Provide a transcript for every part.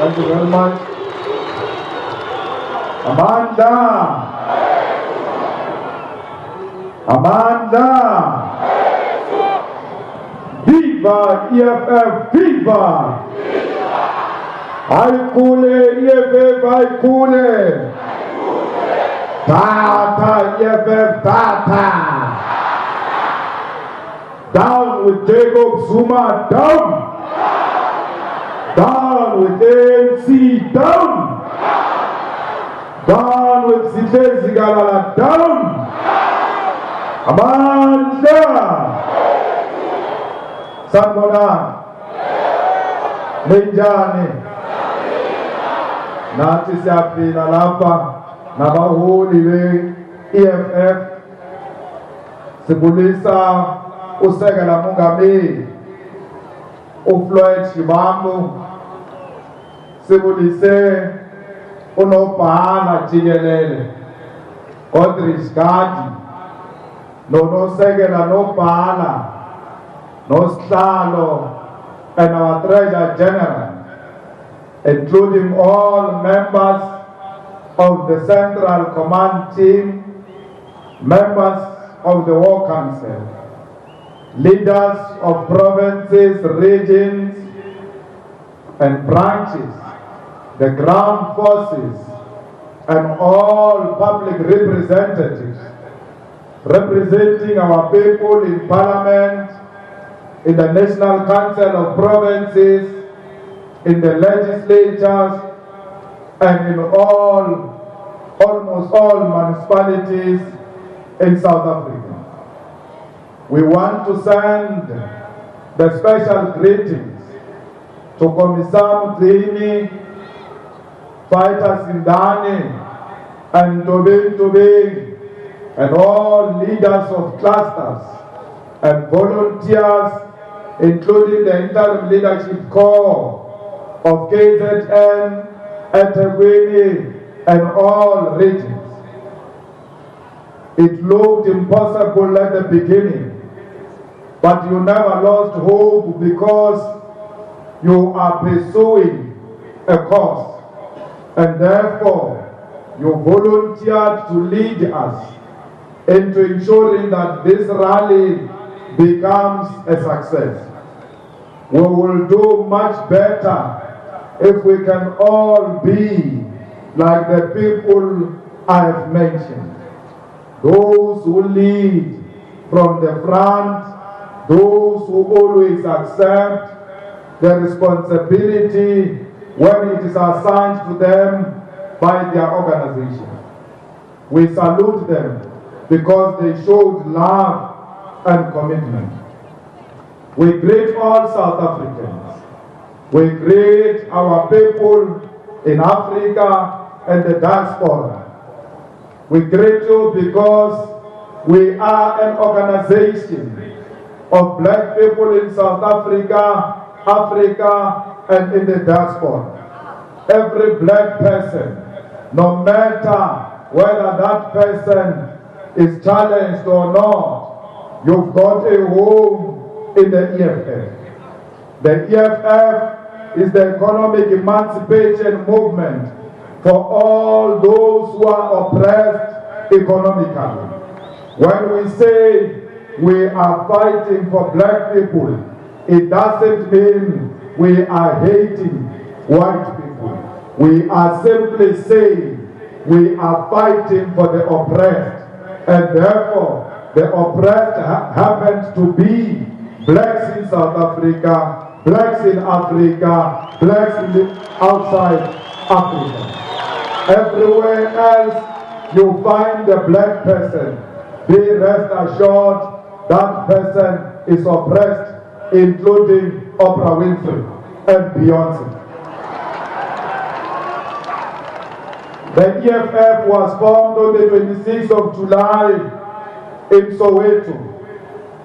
Thank you very much. Amanda! Amanda! Viva EFF! Viva! Haikule EFF! Haikule! Tata EFF! Tata! Down with Jacob Zuma! Down! Down with ANC! Down! Down with Sitezi Galala! Down! Amanda! Sanbona! Minjani! Nathi siyaphila lapha nabaholi be-EFF sibulisa usekela mongameli uFloyd Shivambu, sibulise unobhala jikelele Godrich Gadi nosekela nobhala nosihlalo and our Treasurer General, including all members of the Central Command Team, members of the War Council, leaders of provinces, regions, and branches, the ground forces, and all public representatives representing our people in Parliament, in the National Council of Provinces, in the legislatures, and in almost all municipalities in South Africa. We want to send the special greetings to Commissar Mdlini, Fighter Sindani, and Tobing, and all leaders of clusters and volunteers, including the Interim Leadership Corps of KZN, eThekwini, and all regions. It looked impossible at the beginning, but you never lost hope because you are pursuing a cause, and therefore you volunteered to lead us into ensuring that this rally becomes a success. We will do much better if we can all be like the people I have mentioned. Those who lead from the front, those who always accept the responsibility when it is assigned to them by their organization. We salute them because they showed love and commitment. We greet all South Africans. We greet our people in Africa and the diaspora. We greet you because we are an organization of black people in South Africa, Africa, and in the diaspora. Every black person, no matter whether that person is challenged or not, you've got a home in the EFF. The EFF is the economic emancipation movement for all those who are oppressed economically. When we say we are fighting for black people, it doesn't mean we are hating white people. We are simply saying we are fighting for the oppressed, and therefore the oppressed happens to be blacks in South Africa, blacks in Africa, blacks outside Africa. Everywhere else you find the black person, be rest assured that person is oppressed, including Oprah Winfrey and Beyonce. The EFF was formed on the 26th of July in Soweto.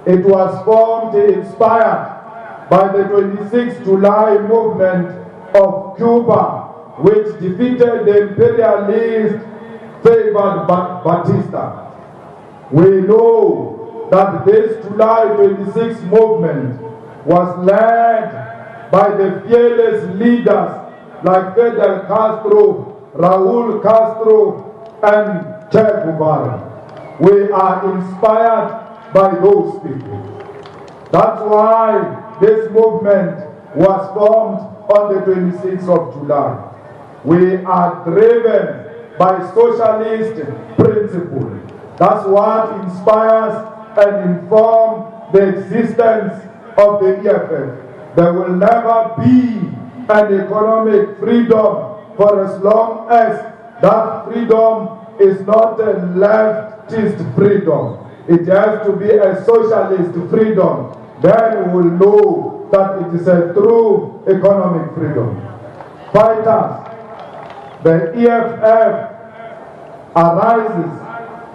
It was formed inspired by the 26th July movement of Cuba, which defeated the imperialist favored Batista. We know that this July 26th movement was led by the fearless leaders like Fidel Castro, Raul Castro, and Che Guevara. We are inspired by those people. That's why this movement was formed on the 26th of July. We are driven by socialist principle. That's what inspires and informs the existence of the EFF. There will never be an economic freedom for as long as that freedom is not a leftist freedom. It has to be a socialist freedom. Then we will know that it is a true economic freedom. Fighters, the EFF arises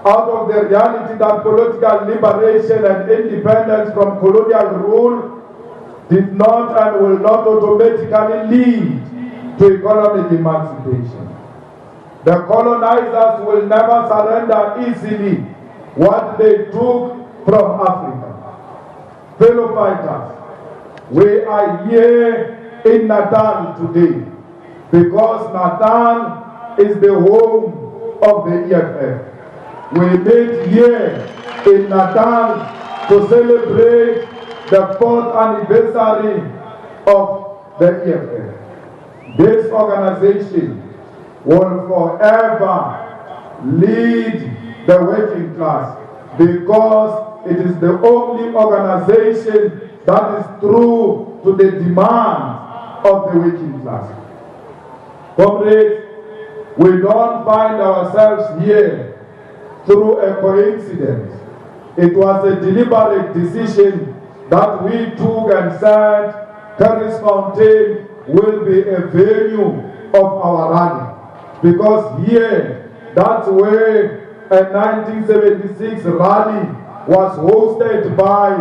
out of the reality that political liberation and independence from colonial rule did not and will not automatically lead to economic emancipation. The colonizers will never surrender easily what they took from Africa. Fellow fighters, we are here in Natal today because Natal is the home of the EFF. We meet here in Natal to celebrate the 4th anniversary of the EFF. This organization will forever lead the working class because it is the only organization that is true to the demands of the working class. Comrades, we don't find ourselves here through a coincidence. It was a deliberate decision that we took and said Paris Mountain will be a venue of our rally. Because here, that's where a 1976 rally was hosted by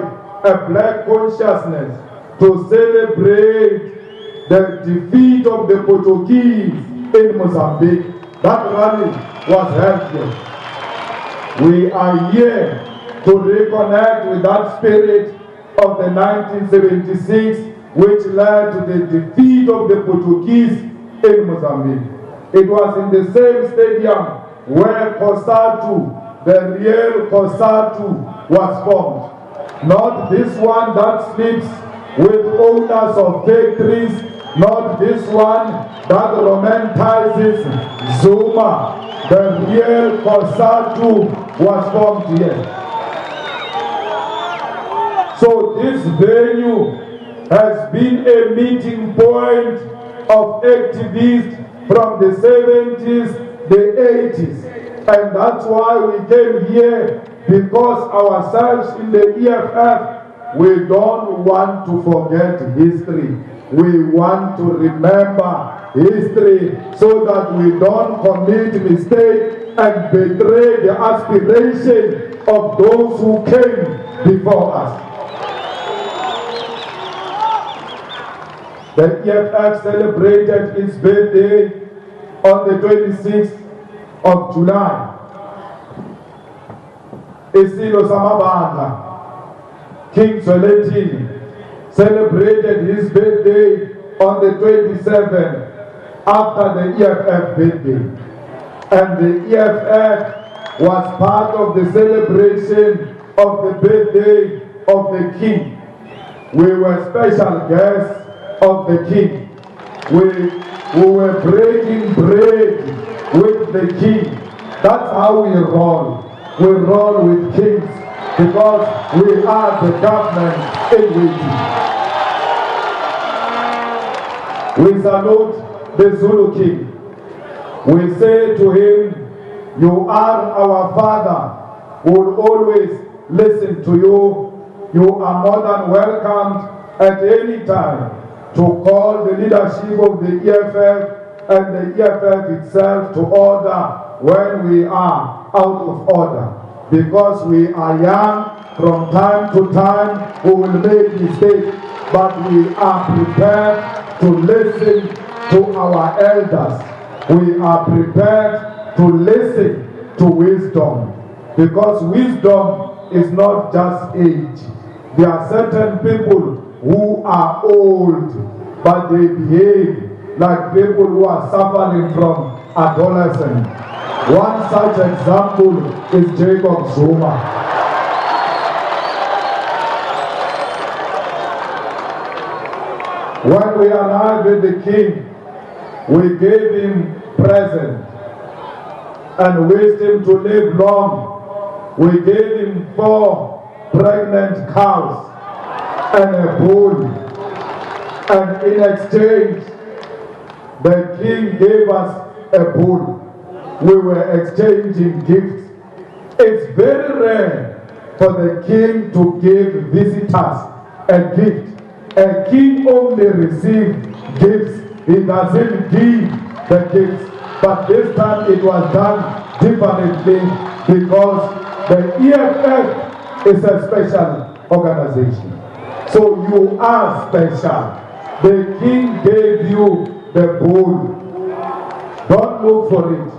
a black consciousness to celebrate the defeat of the Portuguese in Mozambique. That rally was held here. We are here to reconnect with that spirit of the 1976, which led to the defeat of the Portuguese in Mozambique. It was in the same stadium where COSATU, the real COSATU, was formed. Not this one that sleeps with owners of factories, not this one that romanticizes Zuma. The real COSATU was formed here. So this venue has been a meeting point of activists from the 70s, the 80s. And that's why we came here, because ourselves in the EFF, we don't want to forget history. We want to remember history so that we don't commit mistakes and betray the aspiration of those who came before us. The EFF celebrated its birthday on the 26th of July. Isilo Samabanda, King Soletini, celebrated his birthday on the 27th after the EFF birthday. And the EFF was part of the celebration of the birthday of the King. We were special guests of the King. We were breaking bread with the King. That's how we roll. We roll with kings because we are the government in waiting. We salute the Zulu King. We say to him, you are our father. We will always listen to you. You are more than welcomed at any time to call the leadership of the EFF and the EFF itself to order when we are out of order. Because we are young, from time to time we will make mistakes, but we are prepared to listen to our elders. We are prepared to listen to wisdom. Because wisdom is not just age. There are certain people who are old, but they behave like people who are suffering from adolescence. One such example is Jacob Zuma. When we arrived with the king, we gave him present and wished him to live long. We gave him 4 pregnant cows and a bull. And in exchange, the king gave us a bull. We were exchanging gifts. It's very rare for the king to give visitors a gift. A king only receives gifts. He doesn't give the gifts. But this time it was done differently because the EFF is a special organization. So you are special. The king gave you the bull. Don't look for it.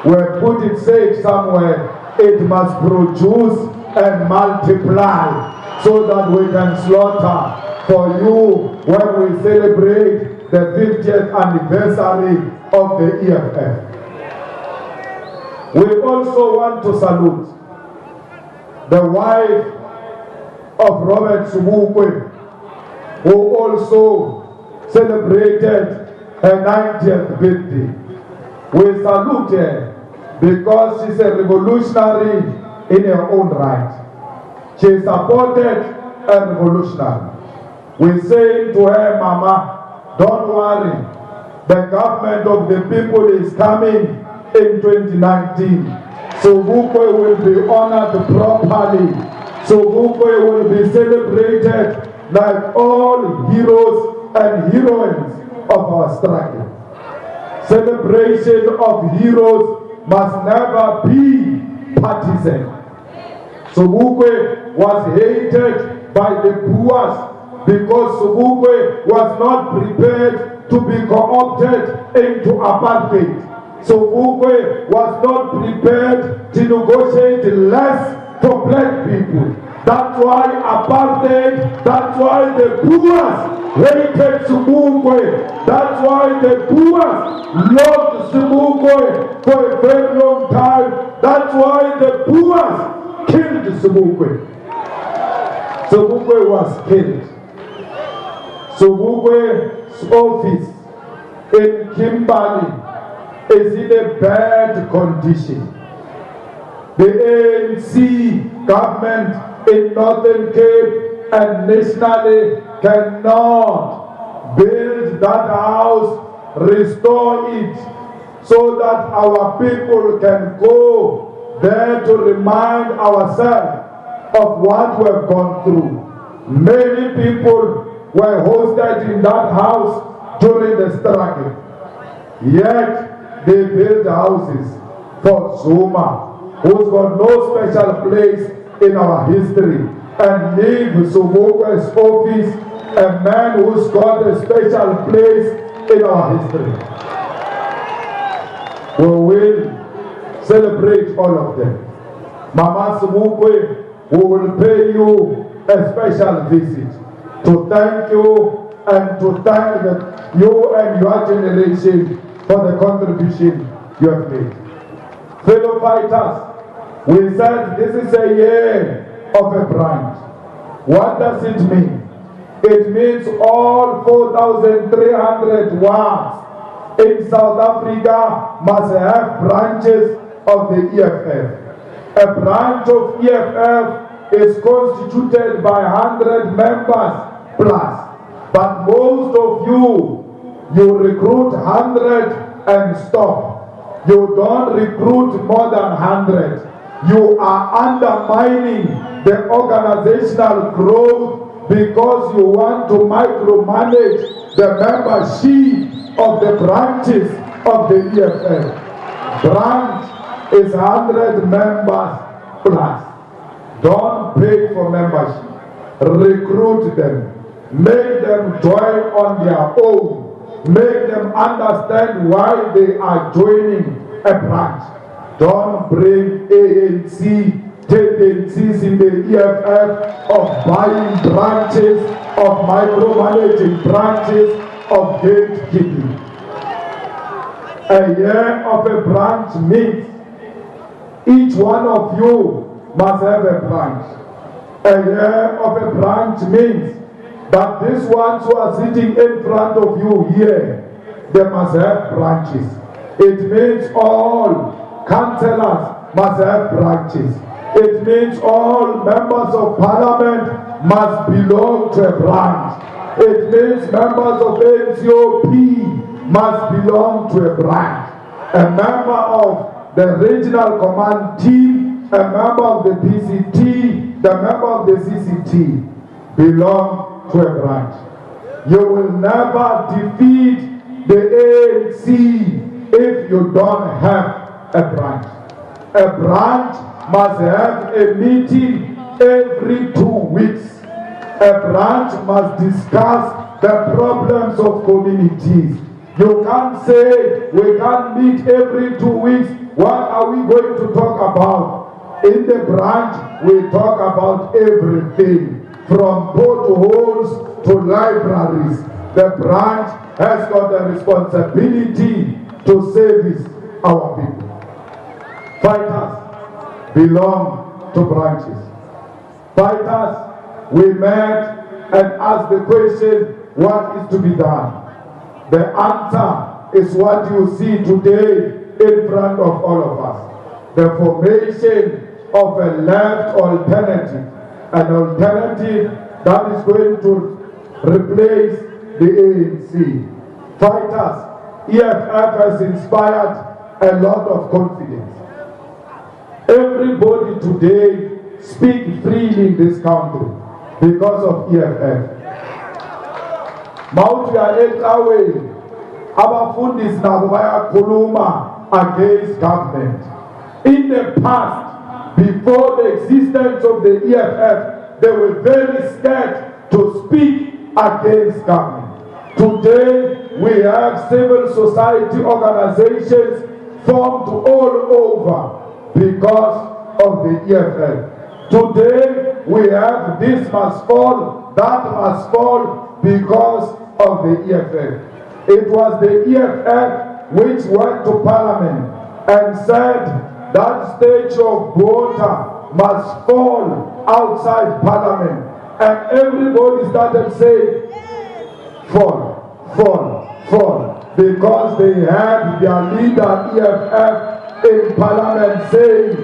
We put it safe somewhere. It must produce and multiply so that we can slaughter for you when we celebrate the 50th anniversary of the EFF. We also want to salute the wife of Robert Sobukwe, who also celebrated her 90th birthday. We salute her because she's a revolutionary in her own right. She supported a revolutionary. We say to her, Mama, don't worry. The government of the people is coming in 2019. Sobukwe will be honored properly. Sobukwe will be celebrated like all heroes and heroines of our struggle. Celebration of heroes must never be partisan. Sobukwe was hated by the Boers because Sobukwe was not prepared to be co-opted into apartheid. Sobukwe was not prepared to negotiate less for black people. That's why apartheid, that's why the Boers hated Sobukwe. That's why the Boers loved Sobukwe for a very long time. That's why the Boers killed Sobukwe. Sobukwe was killed. Sobukwe's office in Kimberley is in a bad condition. The ANC government in Northern Cape and nationally cannot build that house, restore it, so that our people can go there to remind ourselves of what we have gone through. Many people were hosted in that house during the struggle. Yet they built houses for Zuma, who's got no special place in our history, and leave Sobukwe's office, a man who's got a special place in our history. We will celebrate all of them. Mama Sobukwe, we will pay you a special visit to thank you and to thank you and your generation for the contribution you have made. Fellow fighters, we said this is a year of a branch. What does it mean? It means all 4,300 wards in South Africa must have branches of the EFF. A branch of EFF is constituted by 100 members plus. But most of you recruit 100 and stop. You don't recruit more than 100. You are undermining the organizational growth because you want to micromanage the membership of the branches of the EFF. Branch is 100 members plus. Don't pay for membership. Recruit them. Make them join on their own. Make them understand why they are joining a branch. Don't bring ANC tendencies in the EFF of buying branches, of micromanaging branches, of gatekeeping. A year of a branch means each one of you must have a branch. A year of a branch means that these ones who are sitting in front of you here, they must have branches. It means all councillors must have branches. It means all members of parliament must belong to a branch. It means members of NCOP must belong to a branch. A member of the regional command team, a member of the PCT, the member of the CCT belong to a branch. You will never defeat the ANC if you don't have a branch. A branch must have a meeting every 2 weeks. A branch must discuss the problems of communities. You can't say we can't meet every 2 weeks. What are we going to talk about? In the branch, we talk about everything from potholes to libraries. The branch has got the responsibility to service our people. Fighters belong to branches. Fighters, we met and asked the question, what is to be done? The answer is what you see today in front of all of us. The formation of a left alternative, an alternative that is going to replace the ANC. Fighters, EFF has inspired a lot of confidence. Everybody today speaks freely in this country because of EFF. Mauti ya etawe abafundisi nabo bayakhuluma against government. In the past, before the existence of the EFF, they were very scared to speak against government. Today, we have civil society organizations formed all over because of the EFF. Today, we have this must fall, that must fall because of the EFF. It was the EFF which went to Parliament and said that statue of water must fall outside Parliament. And everybody started saying, fall, fall, fall. Because they had their leader EFF in Parliament saying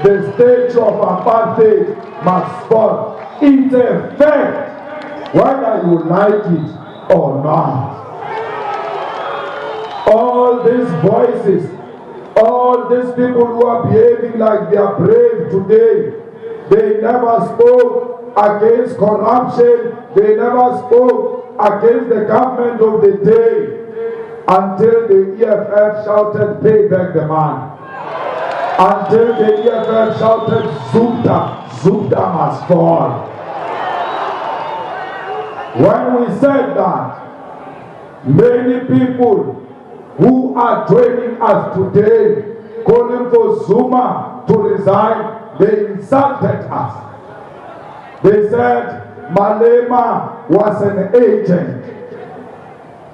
the statue of apartheid must fall. It's a fact, whether you like it or not. All these voices, all these people who are behaving like they are brave today, they never spoke against corruption, they never spoke against the government of the day until the EFF shouted, pay back the man. Until the EFF shouted, Zubda, Zubda must fall. When we said that, many people who are joining us today, calling for Zuma to resign, they insulted us. They said Malema was an agent.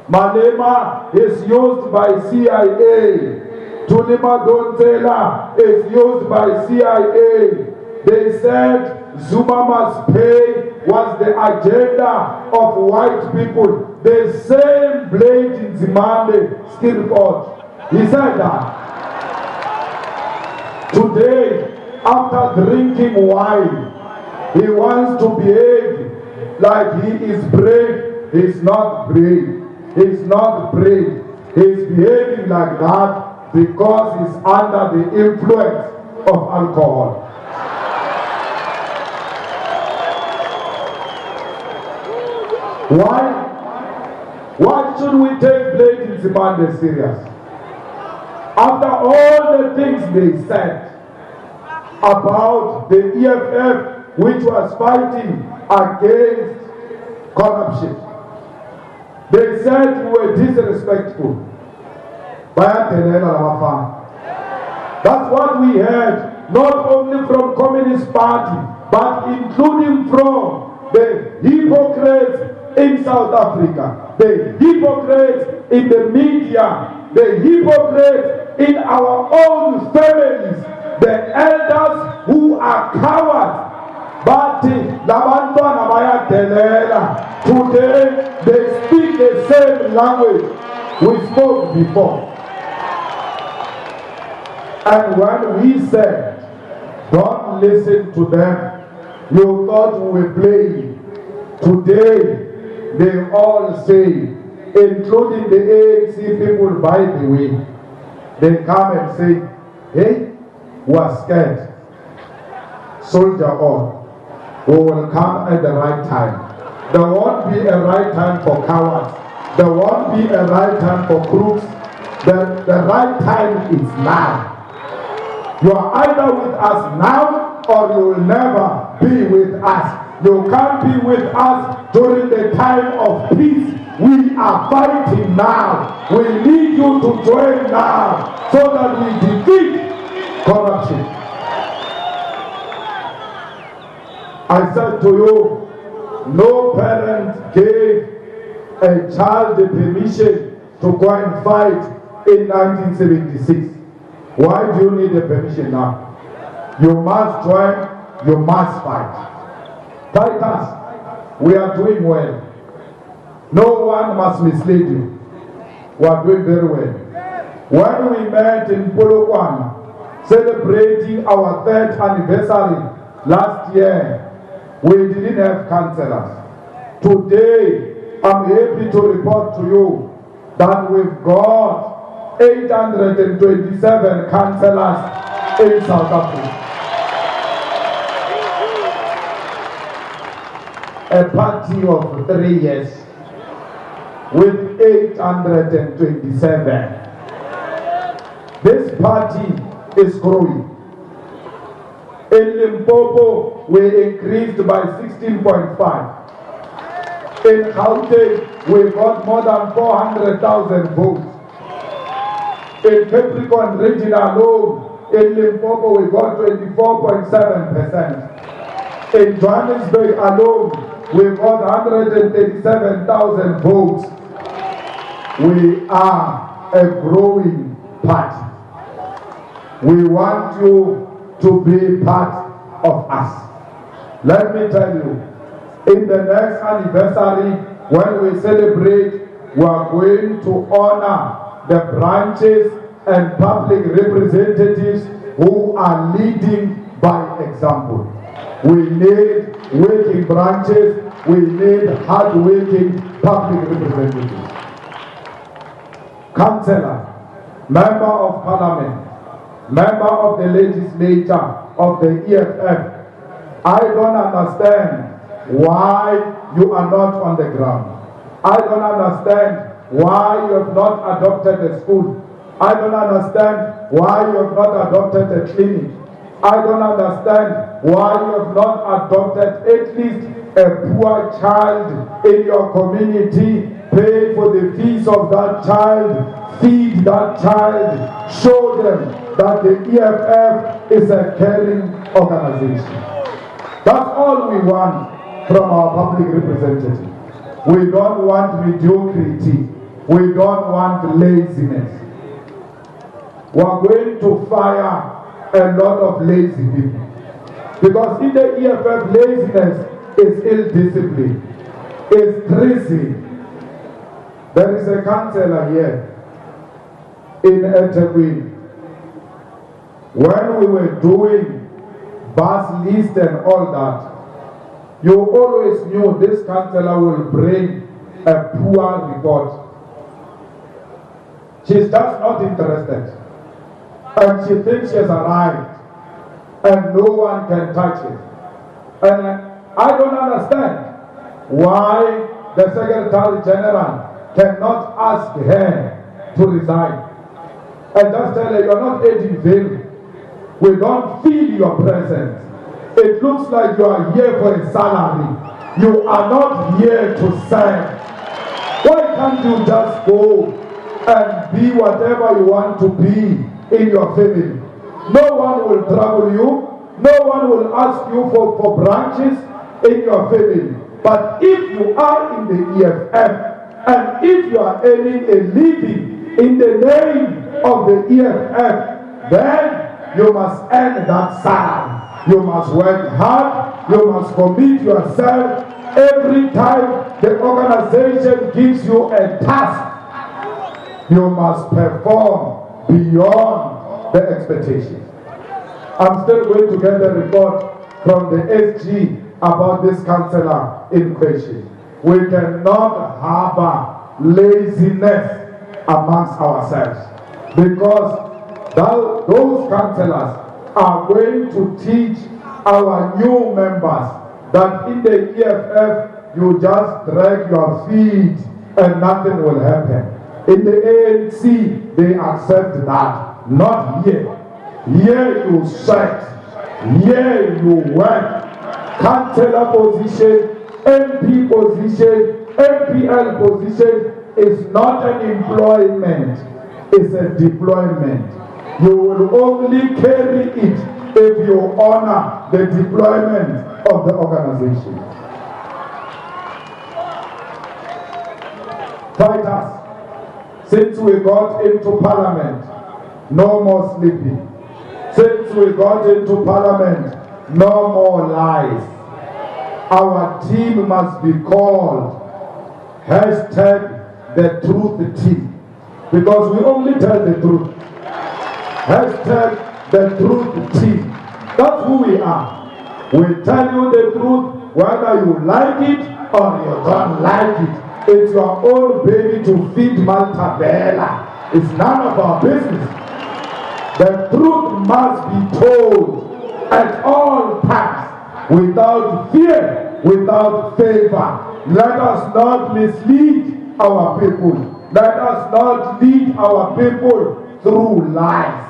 Malema is used by CIA. Tulima Dontela is used by CIA. They said Zuma must pay was the agenda of white people. The same blade in Zimande still fought. He said that. Today, after drinking wine, he wants to behave like he is brave. He's not brave. He's not brave. He's behaving like that because he's under the influence of alcohol. Why? Why should we take Blade in Zimbabwe serious? After all the things they said about the EFF, which was fighting against corruption, they said we were disrespectful. That's what we heard, not only from Communist Party, but including from the hypocrites in South Africa. the hypocrites in the media, the hypocrites in our own families, the elders who are cowards. But today they speak the same language we spoke before. And when we said, don't listen to them, you thought we were playing. Today, they all say, including the ANC people, by the way, they come and say, hey, we are scared. Soldier on. We will come at the right time. There won't be a right time for cowards. There won't be a right time for crooks. The right time is now. You are either with us now or you will never be with us. You can't be with us during the time of peace. We are fighting now. We need you to join now so that we defeat corruption. I said to you, no parent gave a child the permission to go and fight in 1976. Why do you need a permission now? You must join, you must fight. Fighters, we are doing well. No one must mislead you. We are doing very well. When we met in Polokwane, celebrating our 3rd anniversary last year, we didn't have councillors. Today, I'm happy to report to you that we've got 827 councillors in South Africa. A party of 3 years with 827. This party is growing. In Limpopo, we increased by 16.5. In Gauteng, we got more than 400,000 votes. In Capricorn region alone, in Limpopo, we got 24.7%. In Johannesburg alone, we got 137,000 votes. We are a growing party. We want you to be part of us. Let me tell you, in the next anniversary, when we celebrate, we are going to honor the branches and public representatives who are leading by example. We need working branches, we need hard-working public representatives. Councillor, member of parliament, member of the legislature of the EFF, I don't understand why you are not on the ground. I don't understand why you have not adopted a school. I don't understand why you have not adopted a clinic. I don't understand why you have not adopted at least a poor child in your community. Pay for the fees of that child, feed that child, show them that the EFF is a caring organization. That's all we want from our public representatives. We don't want mediocrity. We don't want laziness. We are going to fire a lot of lazy people. Because in the EFF, laziness is ill-discipline, is treason. There is a councillor here in Etequin. When we were doing bus list and all that, you always knew this councillor will bring a poor report. She's just not interested. And she thinks she has arrived. And no one can touch it. And I don't understand why the Secretary General cannot ask her to resign. And just tell her, you're not aiding value. We don't feel your presence. It looks like you are here for a salary. You are not here to serve. Why can't you just go and be whatever you want to be in your family? No one will trouble you. No one will ask you for branches in your family. But if you are in the EFF, And if you are earning a living in the name of the EFF, then you must earn that salary. You must work hard. You must commit yourself. Every time the organization gives you a task, you must perform beyond the expectation. I'm still going to get a report from the SG about this councillor in question. We cannot harbor laziness amongst ourselves, because those councillors are going to teach our new members that in the EFF you just drag your feet and nothing will happen. In the ANC they accept that. Not here. Here you sweat. Here you work. Councillor position, MP position, MPL position is not an employment, it's a deployment. You will only carry it if you honor the deployment of the organization. Fighters, since we got into parliament, no more sleeping. Since we got into parliament, no more lies. Our team must be called hashtag the truth team, because we only tell the truth. Hashtag the truth team. That's who we are. We tell you the truth whether you like it or you don't like it. It's your own baby to feed Malta Bella. It's none of our business. The truth must be told at all times, without fear, without favor. Let us not mislead our people. Let us not lead our people through lies.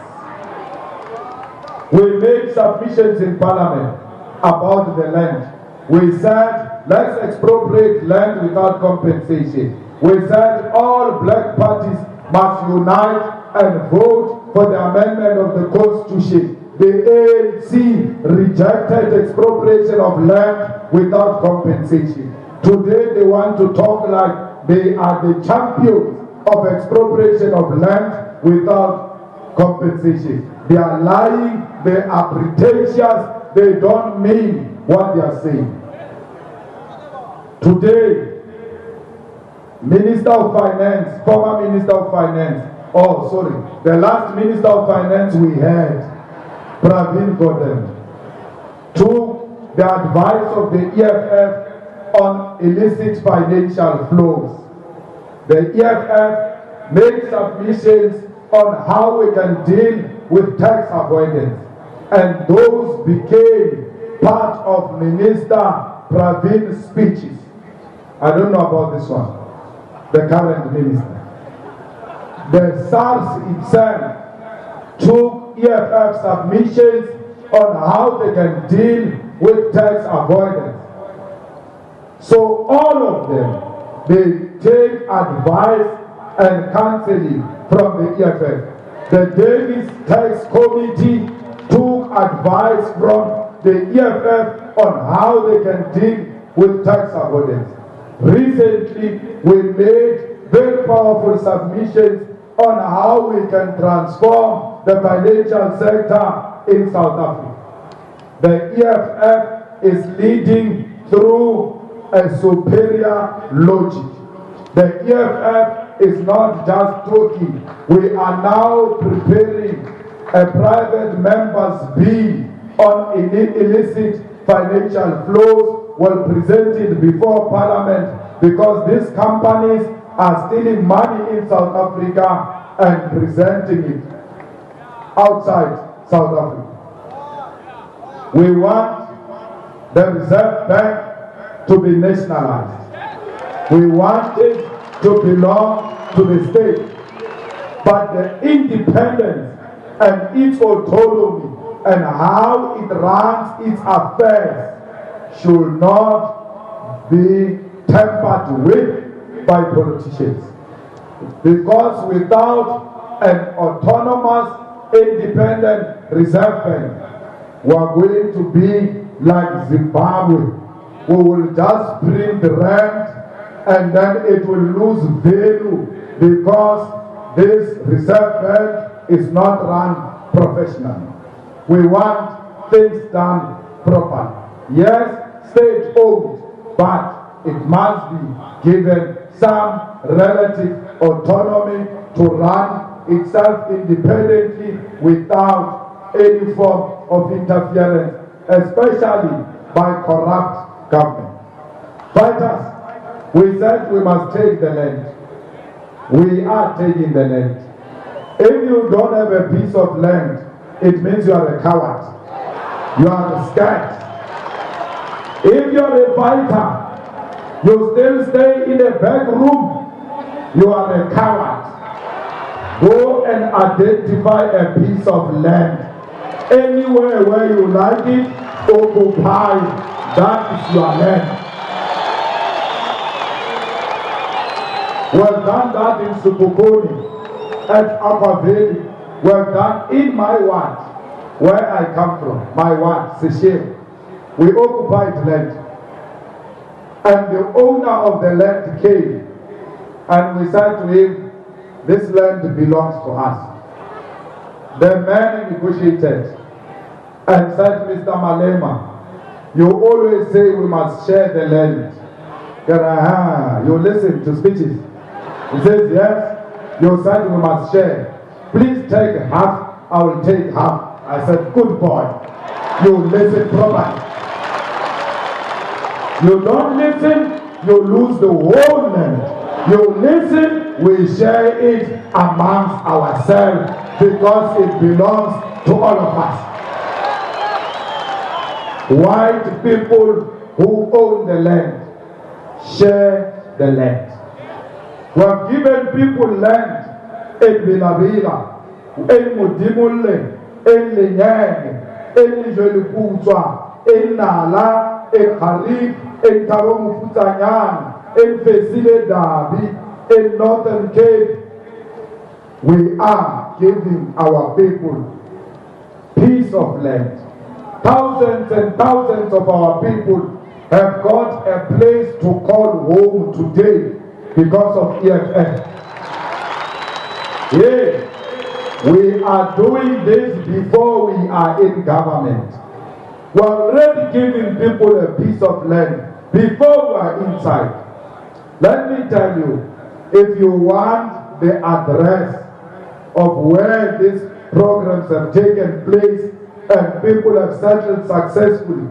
We made submissions in Parliament about the land. We said, let's expropriate land without compensation. We said all black parties must unite and vote for the amendment of the Constitution. The ANC rejected expropriation of land without compensation. Today they want to talk like they are the champions of expropriation of land without compensation. They are lying, they are pretentious, they don't mean what they are saying. Today, Minister of Finance, former Minister of Finance, the last Minister of Finance we had, Pravin Gordhan, took the advice of the EFF on illicit financial flows. The EFF made submissions on how we can deal with tax avoidance, and those became part of Minister Pravin's speeches. I don't know about this one, the current minister. The SARS itself took EFF submissions on how they can deal with tax avoidance. So all of them, they take advice and counseling from the EFF. The Davis Tax Committee took advice from the EFF on how they can deal with tax avoidance. Recently, we made very powerful submissions on how we can transform the financial sector in South Africa. The EFF is leading through a superior logic. The EFF is not just talking. We are now preparing a private members' bill on illicit financial flows. Will present it before Parliament, because these companies are stealing money in South Africa and presenting it outside South Africa. We want the Reserve Bank to be nationalized. We want it to belong to the state. But the independence and its autonomy and how it runs its affairs should not be tampered with by politicians. Because without an autonomous, independent Reserve Bank, we are going to be like Zimbabwe. We will just print the rand and then it will lose value because this reserve bank is not run professionally. We want things done properly. Yes, state-owned, but it must be given some relative autonomy to run itself independently without any form of interference, especially by corrupt government. Fighters, we said we must take the land. We are taking the land. If you don't have a piece of land, it means you are a coward. You are scared. If you are a fighter, you still stay in a back room, you are a coward. Go and identify a piece of land. Anywhere where you like it, occupy. That is your land. We have done that in Supukoni, at Aquaveli. We have done in my ward, where I come from, my ward, Seychelles. We occupied land. And the owner of the land came, and we said to him, this land belongs to us. The man negotiated and said, Mr. Malema, you always say we must share the land. You listen to speeches. He says, yes, you said we must share. Please take half, I will take half. I said, good boy. You listen properly. You don't listen, you lose the whole land. You listen, we share it amongst ourselves because it belongs to all of us. White people who own the land share the land. We have given people land in Villavila, in Mudimule, in Linyang, in Jolipuzwa, in Nala, in Kharif, in Taromufutanyang, in Fesile Dabi, in Northern Cape. We are giving our people piece of land. Thousands and thousands of our people have got a place to call home today because of EFF. Yeah, we are doing this before we are in government. We are already giving people a piece of land before we are inside. Let me tell you, if you want the address of where these programs have taken place and people have settled successfully,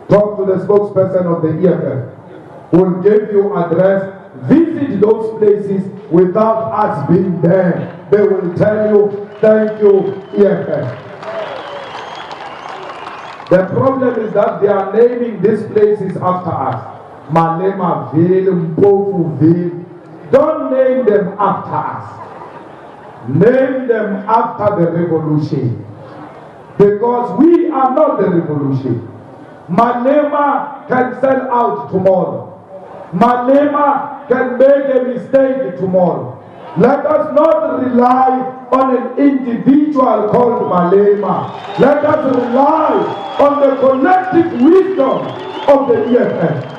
talk to the spokesperson of the EFF. We'll give you address. Visit those places without us being there. They will tell you, thank you, EFF. The problem is that they are naming these places after us. Malema Ville, Mpofu Ville. Don't name them after us. Name them after the revolution. Because we are not the revolution. Malema can sell out tomorrow. Malema can make a mistake tomorrow. Let us not rely on an individual called Malema. Let us rely on the collective wisdom of the EFF.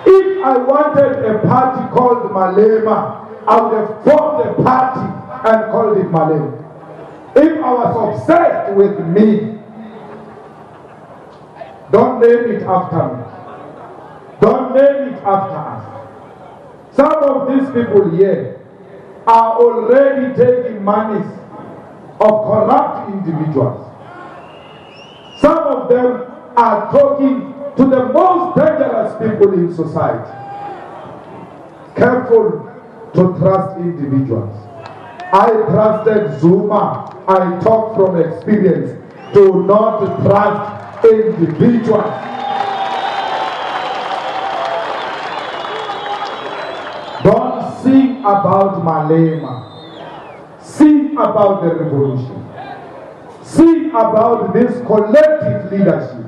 If I wanted a party called Malema, I would have formed a party and called it Malema. If I was obsessed with me, don't name it after me. Don't name it after us. Some of these people here are already taking monies of corrupt individuals. Some of them are talking to the most dangerous people in society. Careful to trust individuals. I trusted Zuma. I talk from experience. Do not trust individuals. Don't sing about Malema. Sing about the revolution. Sing about this collective leadership.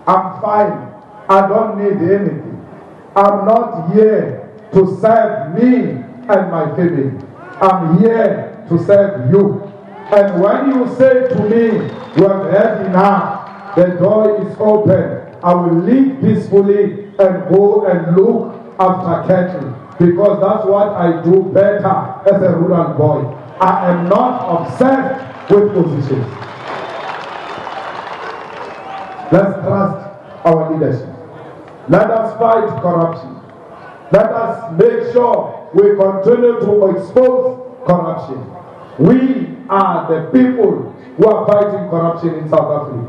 I'm fine. I don't need anything. I'm not here to serve me and my family. I'm here to serve you. And when you say to me, you have had enough, the door is open. I will leave peacefully and go and look after cattle, because that's what I do better as a rural boy. I am not obsessed with positions. Let's trust our leadership. Let us fight corruption. Let us make sure we continue to expose corruption. We are the people who are fighting corruption in South Africa.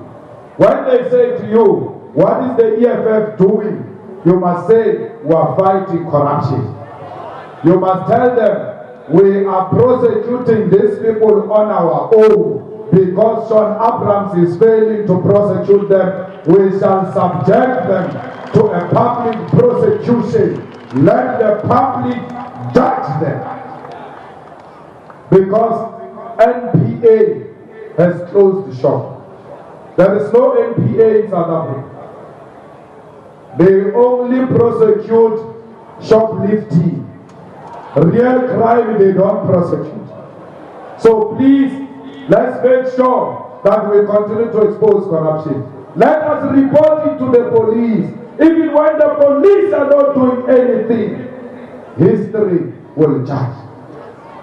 When they say to you, what is the EFF doing? You must say, we are fighting corruption. You must tell them, we are prosecuting these people on our own because Sean Abrams is failing to prosecute them. We shall subject them to a public prosecution. Let the public judge them. Because NPA has closed the shop. There is no NPA in South Africa. They only prosecute shoplifting. Real crime they don't prosecute. So please, let's make sure that we continue to expose corruption. Let us report it to the police. Even when the police are not doing anything, history will judge.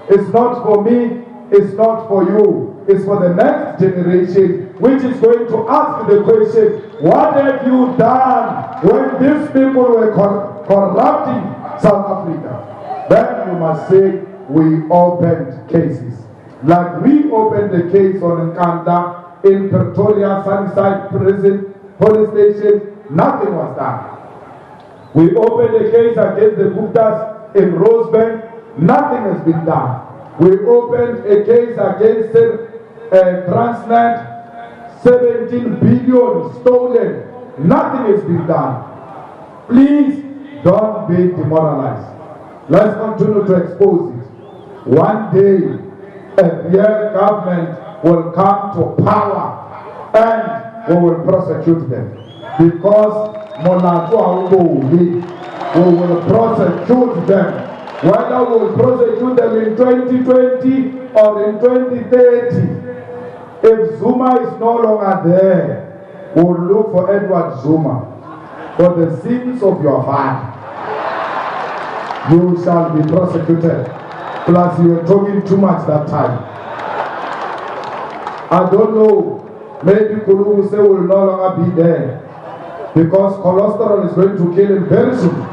It's not for me, it's not for you, it's for the next generation, which is going to ask the question, what have you done when these people were corrupting South Africa? Then you must say, we opened cases. Like we opened the case on Nkanda in Pretoria, Sunnyside Prison, police station, nothing was done. We opened a case against the Guptas in Rosebank, nothing has been done. We opened a case against Transnet, 17 billion stolen, nothing has been done. Please don't be demoralized. Let's continue to expose it. One day, a real government will come to power and we will prosecute them. Because we will prosecute them. Whether we will prosecute them in 2020 or in 2030. If Zuma is no longer there, we will look for Edward Zuma. For the sins of your father, you shall be prosecuted. Plus you were talking too much that time. I don't know, maybe Kulu will say will no longer be there. Because cholesterol is going to kill him very soon.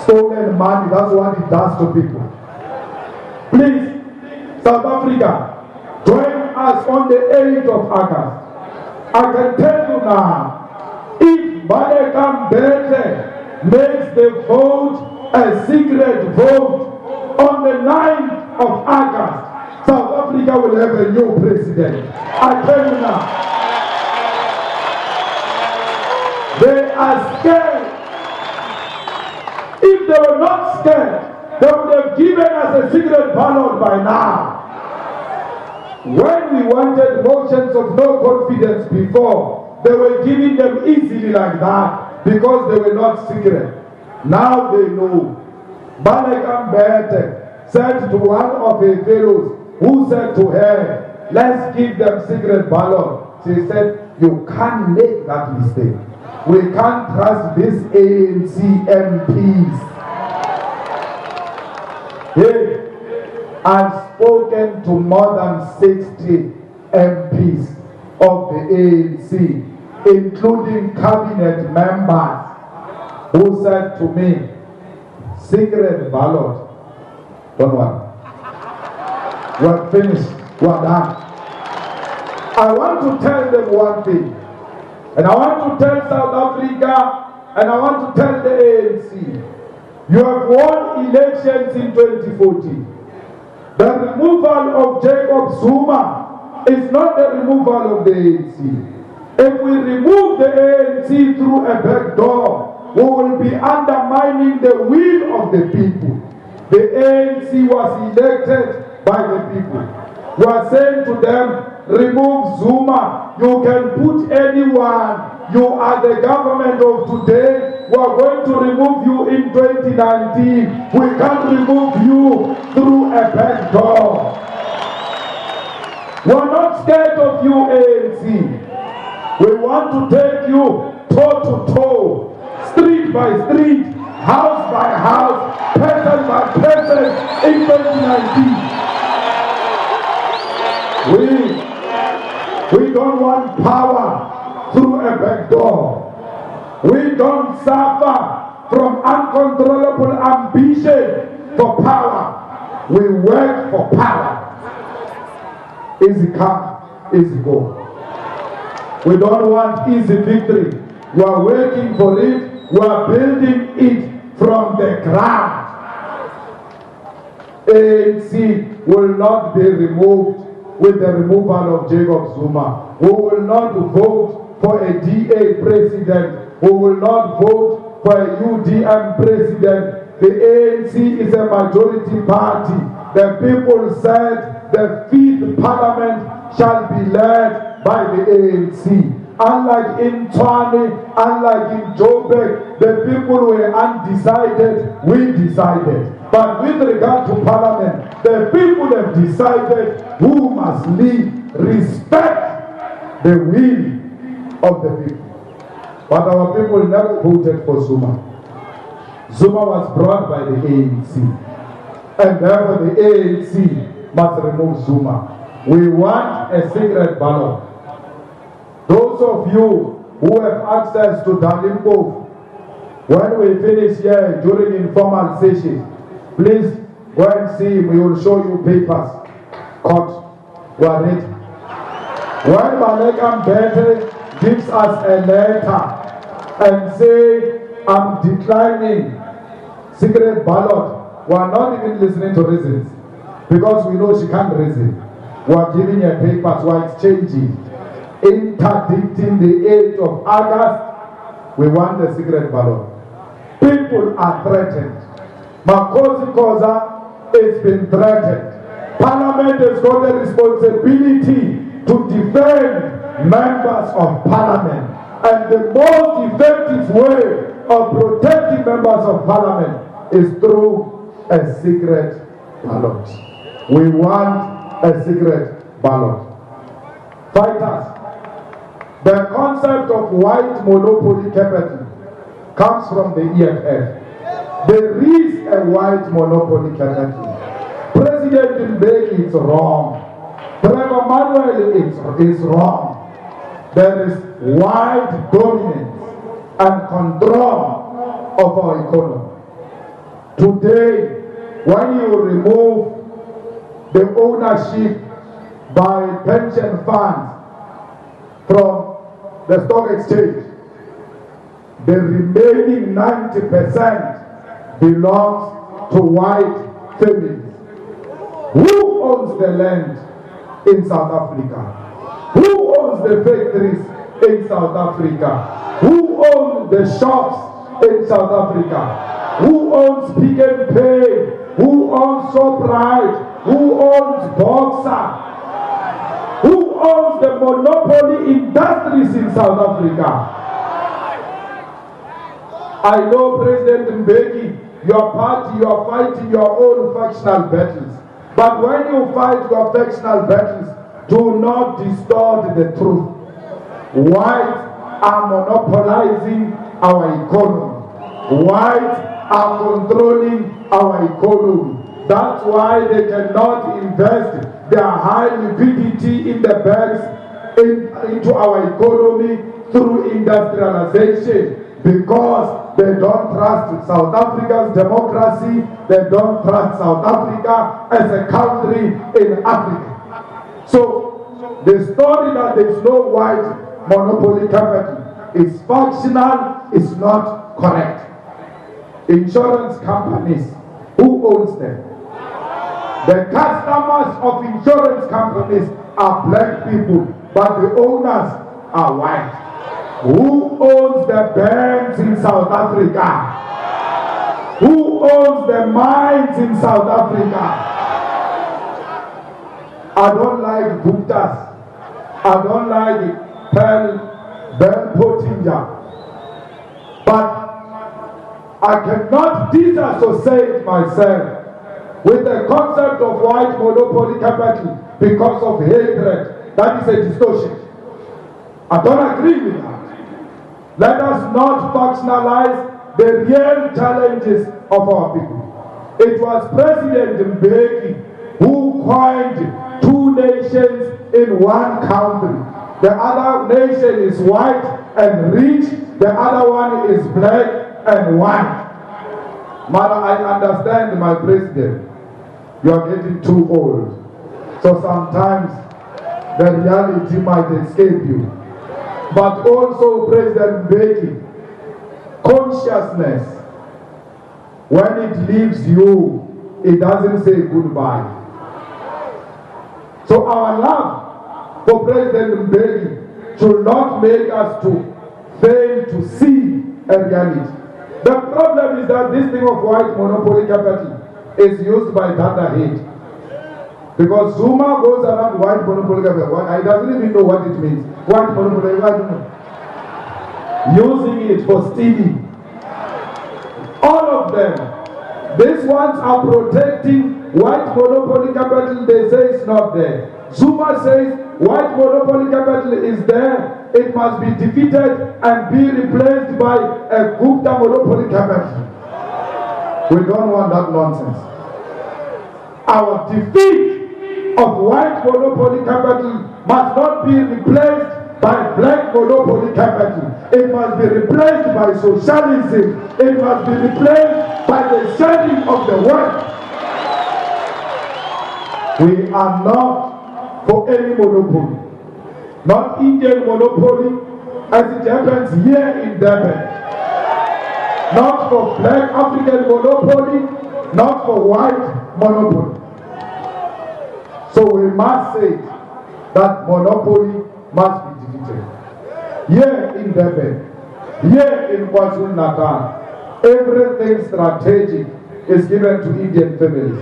Stolen money, that's what it does to people. Please, South Africa, join us on the 8th of August. I can tell you now, if Malema makes the vote a secret vote on the 9th of August, South Africa will have a new president. I tell you now. They are scared. If they were not scared, they would have given us a secret ballot by now. When we wanted motions of no confidence before, they were giving them easily like that because they were not secret. Now they know. Malema said to one of her fellows who said to her, let's give them secret ballot. She said, you can't make that mistake. We can't trust these ANC MPs. Hey, I've spoken to more than 60 MPs of the ANC, including cabinet members, who said to me, secret ballot, don't worry. We're finished, we're done. I want to tell them one thing. And I want to tell South Africa, and I want to tell the ANC, you have won elections in 2014. The removal of Jacob Zuma is not the removal of the ANC. If we remove the ANC through a back door, we will be undermining the will of the people. The ANC was elected by the people. We are saying to them, remove Zuma. You can put anyone. You are the government of today. We are going to remove you in 2019. We can't remove you through a back door. We are not scared of you, ANC. We want to take you toe to toe, street by street, house by house, person by person in 2019. We don't want power through a back door. We don't suffer from uncontrollable ambition for power. We work for power. Easy come, easy go. We don't want easy victory. We are working for it. We are building it from the ground. ANC will not be removed with the removal of Jacob Zuma. We will not vote for a DA president. We will not vote for a UDM president. The ANC is a majority party. The people said the 5th parliament shall be led by the ANC. Unlike in Tshwane, unlike in Joburg, the people were undecided, we decided. But with regard to parliament, the people have decided who must lead. Respect the will of the people. But our people never voted for Zuma. Zuma was brought by the ANC. And therefore the ANC must remove Zuma. We want a secret ballot. Those of you who have access to Dalimbo, when we finish here during informal session, please go and see him. We will show you papers. Court, we are ready. When Malema gives us a letter and say, I'm declining secret ballot, we are not even listening to reasons because we know she can't reason. We are giving her papers, we are exchanging. Interdicting the 8th of August, we want the secret ballot. People are threatened. Makosi Koza has been threatened. Parliament has got the responsibility to defend members of parliament. And the most effective way of protecting members of parliament is through a secret ballot. We want a secret ballot. Fighters, the concept of white monopoly capital comes from the EFF. There is a white monopoly capital. President Mbeki is wrong. Trevor Manuel is wrong. There is wide dominance and control of our economy. Today, when you remove the ownership by pension funds from the stock exchange, the remaining 90% belongs to white families. Who owns the land in South Africa? Who owns the factories in South Africa? Who owns the shops in South Africa? Who owns Pick n Pay? Who owns Shoprite? Who owns Boxer? Who owns the monopoly industries in South Africa? I know President Mbeki, your party, you are fighting your own factional battles. But when you fight your factional battles, do not distort the truth. Whites are monopolizing our economy. Whites are controlling our economy. That's why they cannot invest their high liquidity in the banks into our economy through industrialization, because they don't trust South Africa's democracy, they don't trust South Africa as a country in Africa. So the story that there is no white monopoly capital is functional, is not correct. Insurance companies, who owns them? The customers of insurance companies are black people, but the owners are white. Who owns the banks in South Africa? Who owns the mines in South Africa? I don't like Guptas. I don't like Bell Pottinger. But I cannot disassociate myself with the concept of white monopoly capital because of hatred. That is a distortion. I don't agree with that. Let us not factionalize the real challenges of our people. It was President Mbeki who coined two nations in one country. The other nation is white and rich, the other one is black and white. Mother, I understand, my president, you are getting too old. So sometimes the reality might escape you. But also, President Mbeki, consciousness, when it leaves you, it doesn't say goodbye. So our love for President Mbeki should not make us to fail to see a reality. The problem is that this thing of white monopoly capital is used by Thunderhead. Because Zuma goes around white monopoly capital. He doesn't even know what it means. White monopoly, I don't know. Using it for stealing. All of them. These ones are protecting white monopoly capital. They say it's not there. Zuma says white monopoly capital is there. It must be defeated and be replaced by a Gupta monopoly capital. We don't want that nonsense. Our defeat of white monopoly capital must not be replaced by black monopoly capital. It must be replaced by socialism. It must be replaced by the sharing of the wealth. We are not for any monopoly. Not Indian monopoly, as it happens here in Durban. Not for black African monopoly, not for white monopoly. So we must say that monopoly must be defeated. Here in Durban, here in KwaZulu-Natal, everything strategic is given to Indian families.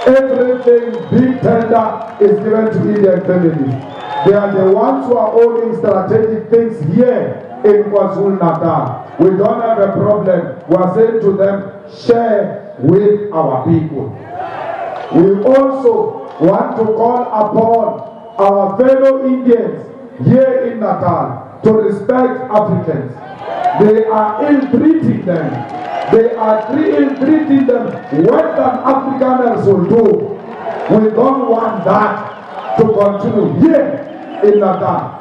Everything big tender is given to Indian families. They are the ones who are owning strategic things here in KwaZulu-Natal. We don't have a problem. We are saying to them, share with our people. We also want to call upon our fellow Indians here in Natal to respect Africans. They are ill-treating them. They are ill-treating them. Western Afrikaners will do. We don't want that to continue here in Natal.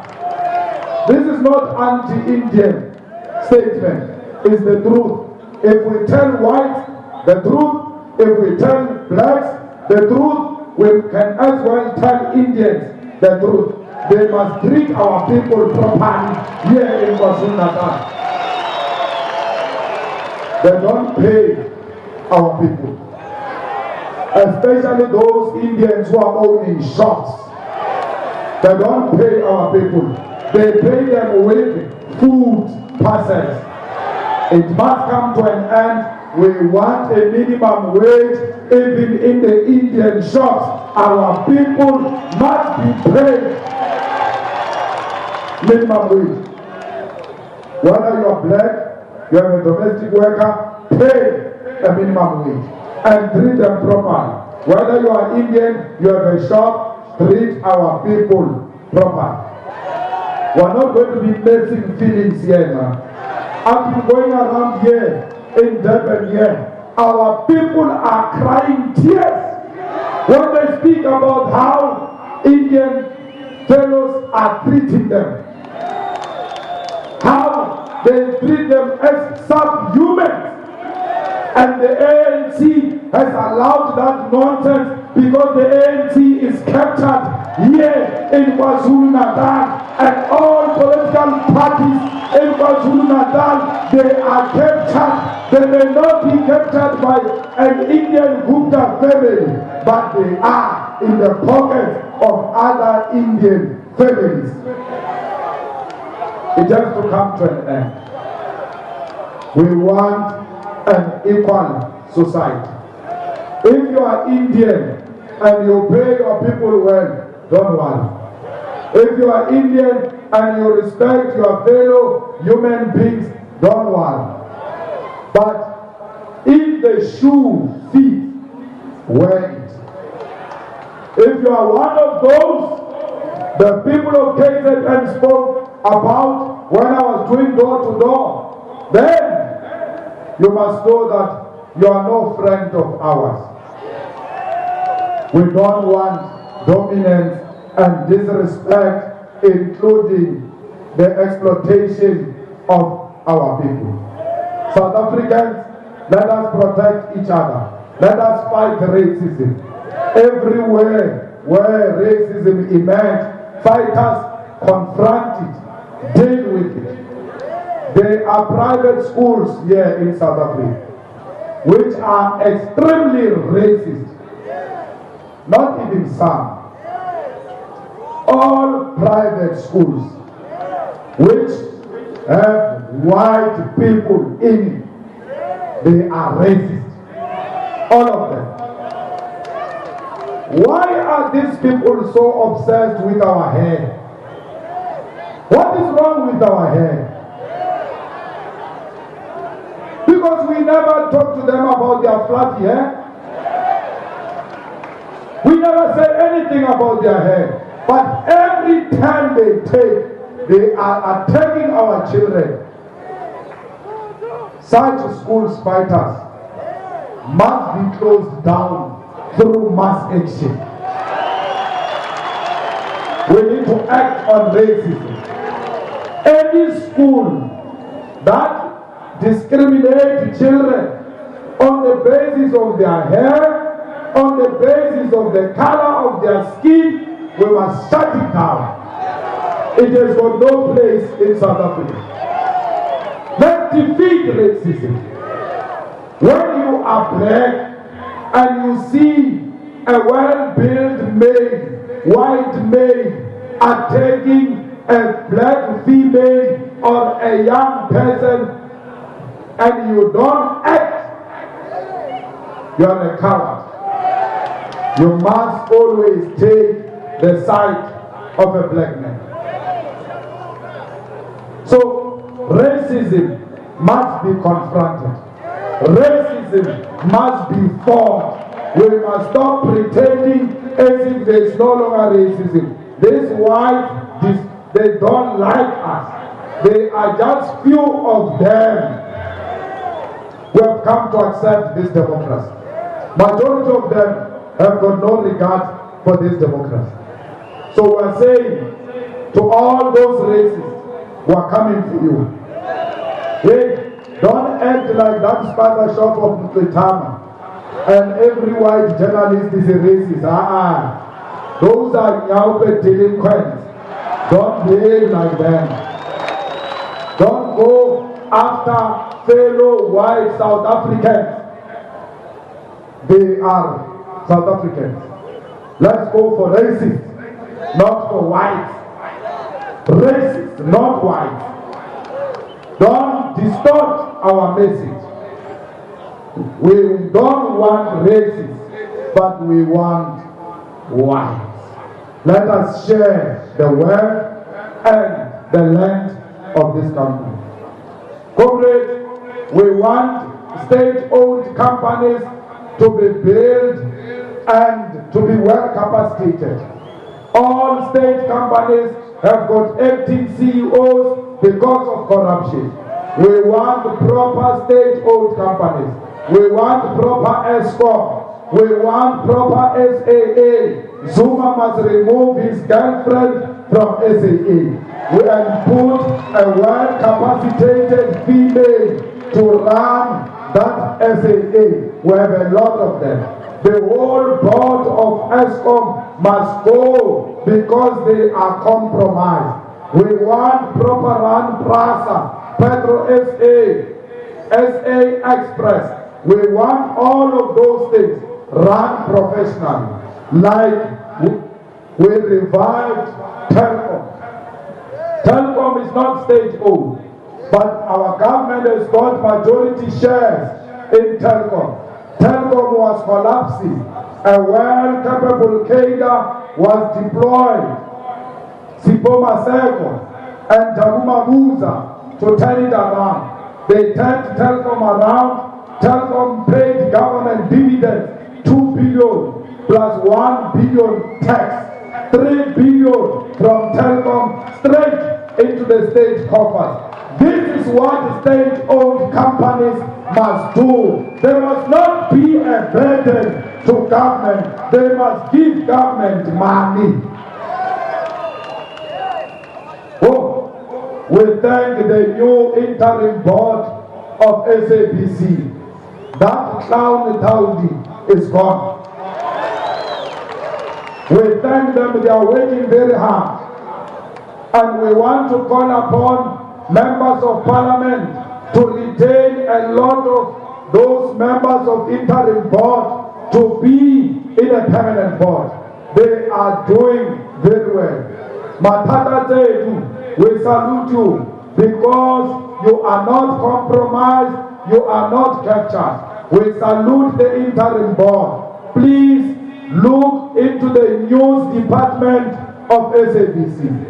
This is not anti-Indian statement. It's the truth. If we tell whites the truth, if we tell blacks the truth, we can as well tell Indians the truth. They must treat our people properly here in KwaZulu-Natal. They don't pay our people. Especially those Indians who are owning shops. They don't pay our people. They pay them with food parcels. It must come to an end. We want a minimum wage even in the Indian shops. Our people must be paid minimum wage. Whether you are black, you are a domestic worker, pay a minimum wage and treat them properly. Whether you are Indian, you have a shop, treat our people properly. We are not going to be messing feelings here, man. I've been going around here in Durban here. Our people are crying tears when they speak about how Indian fellows are treating them. How they treat them as subhumans. And the ANC has allowed that nonsense because the ANC is captured here in KwaZulu-Natal, and all political parties in KwaZulu-Natal, they are captured. They may not be captured by an Indian Gupta family, but they are in the pockets of other Indian families. It has to come to an end. We want an equal society. If you are Indian and you pay your people well, don't worry. If you are Indian and you respect your fellow human beings, don't worry. But if the shoe fits, wear it. If you are one of those, the people of KZN spoke about when I was doing door to door, then you must know that you are no friend of ours. We don't want dominance and disrespect, including the exploitation of our people. South Africans, let us protect each other. Let us fight racism. Everywhere where racism emerges, fight us, confront it, deal with it. There are private schools here in South Africa which are extremely racist. Not even some. All private schools which have white people in it, they are racist. All of them. Why are these people so obsessed with our hair? What is wrong with our hair? Because we never talk to them about their fluffy hair. We never say anything about their hair. But every time they are attacking our children. Such schools fighters must be closed down through mass action. We need to act on racism. Any school that discriminates children on the basis of their hair, on the basis of the color of their skin, we must shut it down. It has got no place in South Africa. Let's defeat racism. When you are black and you see a well-built male, white male, attacking a black female or a young person, and you don't act, you are a coward. You must always take the side of a black man. So racism must be confronted. Racism must be fought. We must stop pretending as if there is no longer racism. This white, they don't like us. They are just few of them who have come to accept this democracy. Majority of them have got no regard for this democracy. So we are saying to all those races who are coming for you, hey, don't act like that spider shop of Mutletama and every white journalist is a racist. Those are Nyaupe delinquents. Don't behave like them. Don't go after fellow white South Africans. They are South Africans. Let's go for racists, not for whites. Racists, not whites. Don't distort our message. We don't want racists, but we want whites. Let us share the wealth and the land of this country. Comrades, we want state-owned companies to be built and to be well capacitated. All state companies have got acting CEOs because of corruption. We want proper state-owned companies. We want proper ESCOM. We want proper SAA. Zuma must remove his girlfriend from SAA. We can put a well-capacitated female to run that SAA. We have a lot of them. The whole board of ESCOM must go because they are compromised. We want proper run PRASA, Petro SA, SA Express. We want all of those things run professionally. Like we revived Telkom. Telkom is not state-owned, but our government has got majority shares in Telkom. Telkom was collapsing. A well-capable cadre was deployed. Sipho Maseko and Jabuma Musa to turn it around. They turned Telkom around. Telkom paid government dividends, 2 billion plus 1 billion tax, 3 billion from Telkom straight into the state coffers. This is what state-owned companies must do. They must not be a burden to government. They must give government money. Oh, we thank the new interim board of SABC. That clown Taudi is gone. We thank them, they are working very hard. And we want to call upon members of parliament to retain a lot of those members of interim board to be in a permanent board. They are doing very well. Matata Tedu, we salute you because you are not compromised, you are not captured. We salute the interim board. Please look into the news department of SABC.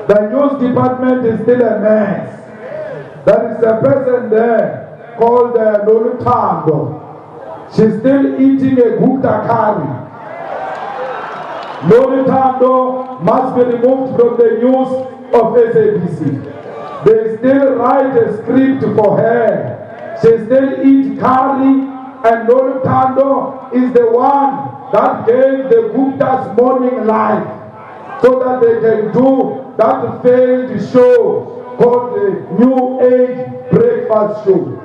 The news department is still a mess. There is a person there called Lolutando. She's still eating a gupta curry. Lolutando must be removed from the news of SABC. They still write a script for her. She still eats curry, and Lolutando is the one that gave the Gupta's morning life so that they can do that failed show called the New Age Breakfast Show.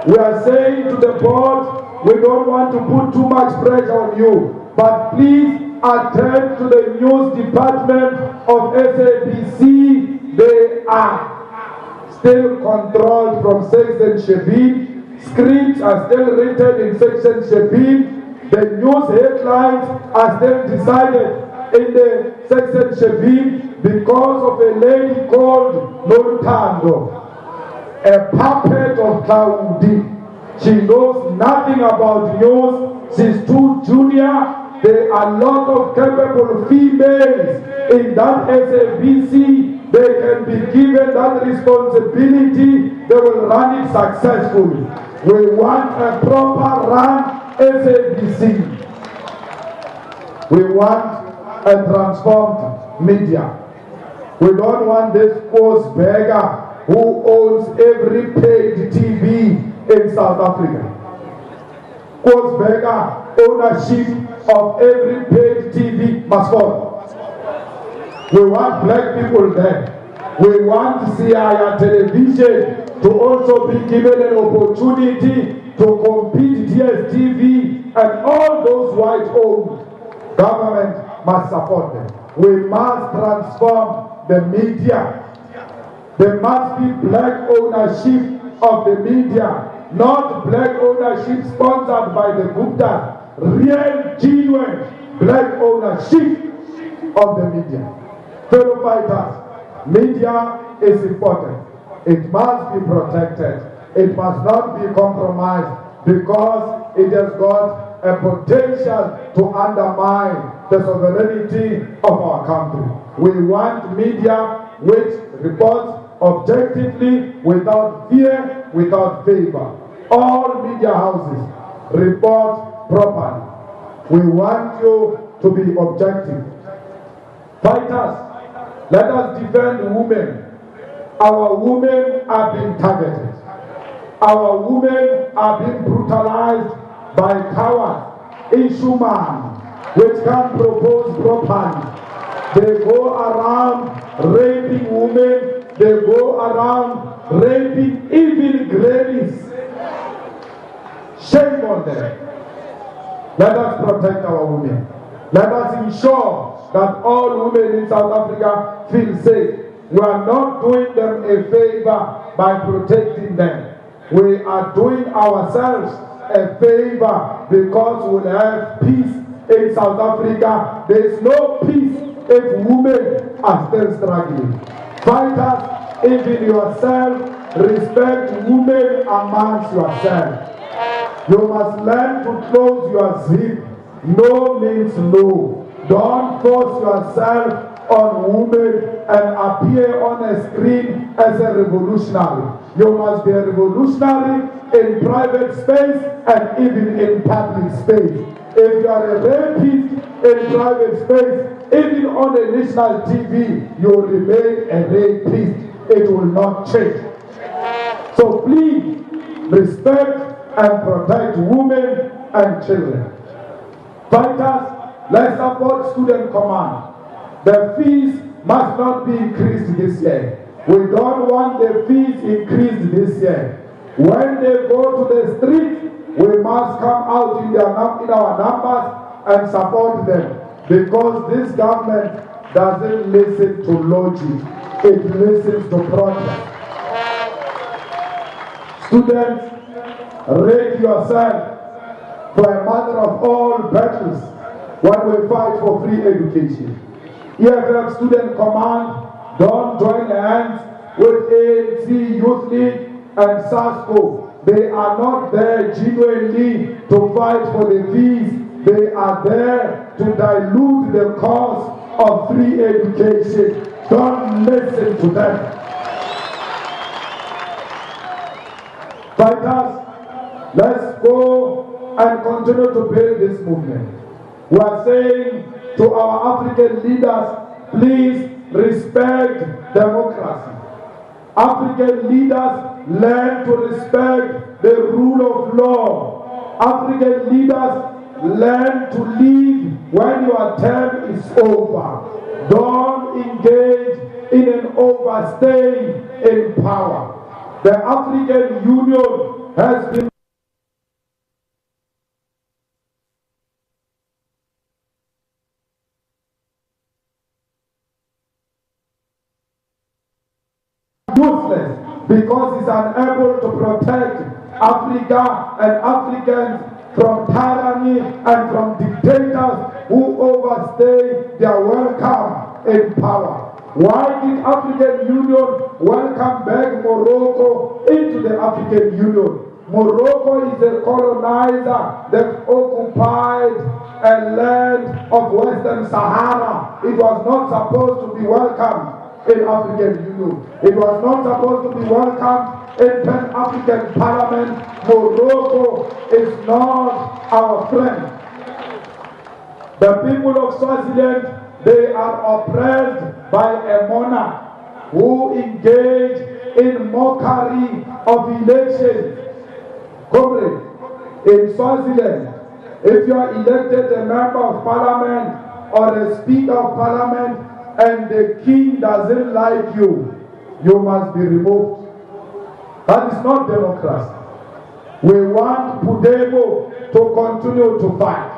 We are saying to the board, we don't want to put too much pressure on you, but please attend to the news department of SABC. They are still controlled from Section Shebeen. Scripts are still written in Section Shebeen. The news headlines are still decided in the Section Shebeen because of a lady called Lolutando, a puppet of Claudi. She knows nothing about news. She's too junior. There are a lot of capable females in that SABC. They can be given that responsibility. They will run it successfully. We want a proper run SABC. We want a transformed media. We don't want this post beggar who owns every paid TV in South Africa. Post beggar ownership of every paid TV must fall. We want black people there. We want CIR television to also be given an opportunity to compete DSTV, and all those white-owned government must support them. We must transform the media. There must be black ownership of the media, not black ownership sponsored by the Gupta. Real, genuine black ownership of the media. Fellow fighters, media is important. It must be protected. It must not be compromised because it has got a potential to undermine the sovereignty of our country. We want media which reports objectively, without fear, without favor. All media houses report properly. We want you to be objective. Fighters, let us defend women. Our women are being targeted. Our women are being brutalized by cowards, inhuman, which can't propose properly. They go around raping women. They go around raping even grannies. Shame on them. Let us protect our women. Let us ensure that all women in South Africa feel safe. We are not doing them a favor by protecting them. We are doing ourselves a favor because we will have peace in South Africa. There is no peace if women are still struggling. Fighters, even yourself, respect women amongst yourself. You must learn to close your zip. No means no. Don't force yourself on women and appear on a screen as a revolutionary. You must be a revolutionary in private space and even in public space. If you are a rapist in private space, even on the national TV, you remain a rapist. It will not change. So please respect and protect women and children. Fighters, let's support student command. The fees must not be increased this year. We don't want the fees increased this year. When they go to the street, we must come out in our numbers and support them, because this government doesn't listen to logic. It listens to protest. Students, rate yourself for a mother of all battles when we fight for free education. EFF Student Command, don't join hands with ANC, Youth League, and SASCO. They are not there genuinely to fight for the fees. They are there to dilute the cause of free education. Don't listen to them. Fighters, let's go and continue to build this movement. We are saying to our African leaders, please respect democracy. African leaders, learn to respect the rule of law. African leaders, learn to leave when your term is over. Don't engage in an overstaying in power. The African Union has been useless because it's unable to protect Africa and Africans from tyranny and from dictators who overstay their welcome in power. Why did African Union welcome back Morocco into the African Union? Morocco is a colonizer that occupied a land of Western Sahara. It was not supposed to be welcomed in African Union. It was not supposed to be welcomed in Pan-African Parliament. Morocco is not our friend. The people of Swaziland, they are oppressed by a monarch who engaged in mockery of elections. Comrade, in Swaziland, if you are elected a member of parliament or a speaker of parliament and the king doesn't like you, you must be removed. That is not democracy. We want Pudebo to continue to fight.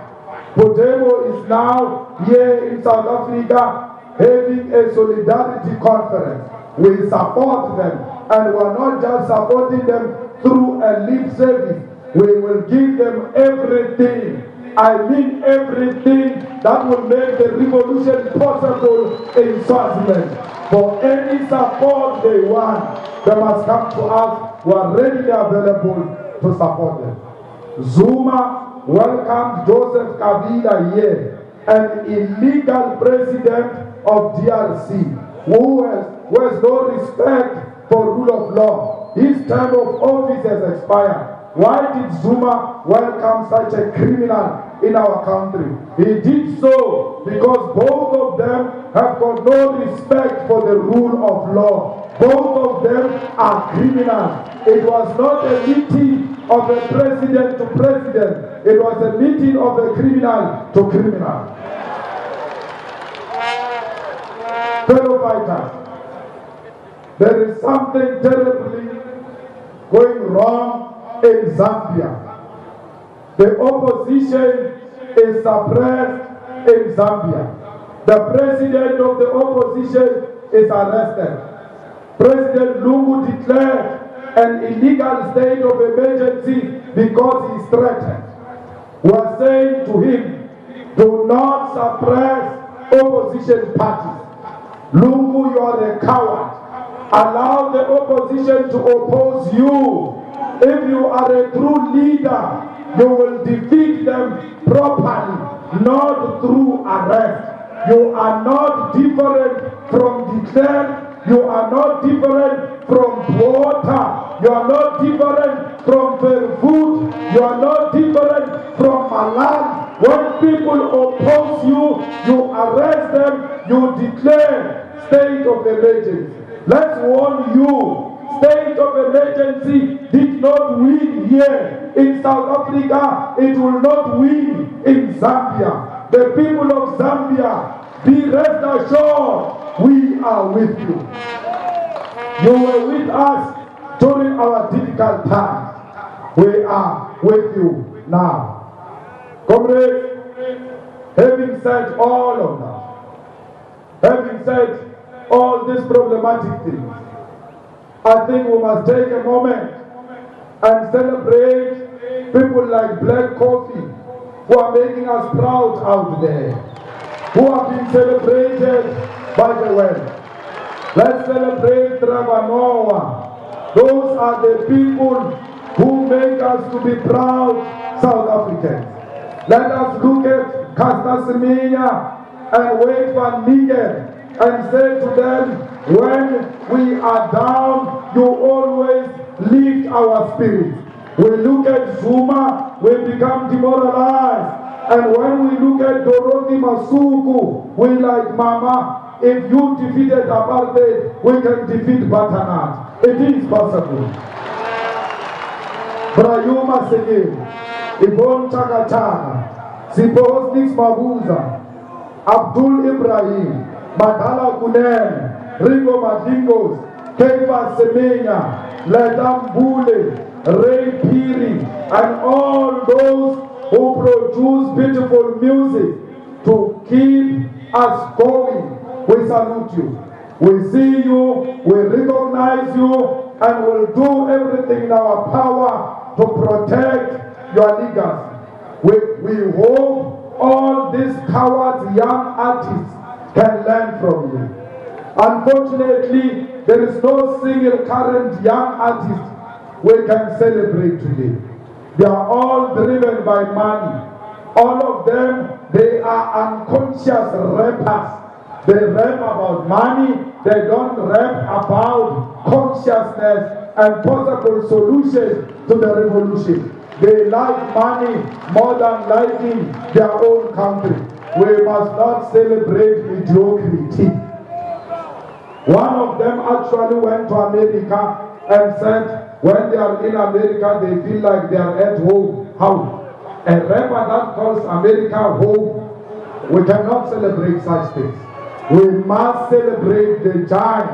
Pudebo is now here in South Africa having a solidarity conference. We support them, and we are not just supporting them through a lip service. We will give them everything. I mean everything that will make the revolution possible in Swaziland. For any support they want, they must come to us. We are readily available to support them. Zuma welcomed Joseph Kabila here, an illegal president of DRC, who has no respect for rule of law. His term of office has expired. Why did Zuma welcome such a criminal in our country? He did so because both of them have got no respect for the rule of law. Both of them are criminals. It was not a meeting of a president to president. It was a meeting of a criminal to criminal. Fellow fighters, there is something terribly going wrong in Zambia. The opposition is suppressed in Zambia. The president of the opposition is arrested. President Lungu declared an illegal state of emergency because he is threatened. We are saying to him, do not suppress opposition parties. Lungu, you are a coward. Allow the opposition to oppose you. If you are a true leader, you will defeat them properly, not through arrest. You are not different from declared. You are not different from water. You are not different from food. You are not different from Malan. When people oppose you, you arrest them, you declare state of emergency. Let's warn you. State of emergency did not win here in South Africa. It will not win in Zambia. The people of Zambia, be rest assured, we are with you. You were with us during our difficult times. We are with you now. Comrades, having said all of that, having said all these problematic things, I think we must take a moment and celebrate people like Black Coffee, who are making us proud out there, who have been celebrated by the world. Let's celebrate Trevor Noah. Those are the people who make us to be proud South Africans. Let us look at Caster Semenya and Wade van Nigel and say to them, when we are down, you always lift our spirits. We look at Zuma, we become demoralized. And when we look at Dorothy Masuku, we like, Mama, if you defeated apartheid, we can defeat Batanat. It is possible. Brayuma Segin, Ibon Chakachana, Sipos Mabuza, Abdul Ibrahim, Madala Kunen, Ringo Madingos, Keva Semenya, Ledam Bule, Ray Piri, and all those who produce beautiful music to keep us going. We salute you. We see you, we recognize you, and we'll do everything in our power to protect your legacy. We hope all these coward young artists can learn from you. Unfortunately, there is no single current young artist we can celebrate today. They are all driven by money. All of them, they are unconscious rappers. They rap about money, they don't rap about consciousness and possible solutions to the revolution. They like money more than liking their own country. We must not celebrate mediocrity. One of them actually went to America and said when they are in America they feel like they are at home. How? A rapper that calls America home, we cannot celebrate such things. We must celebrate the giant,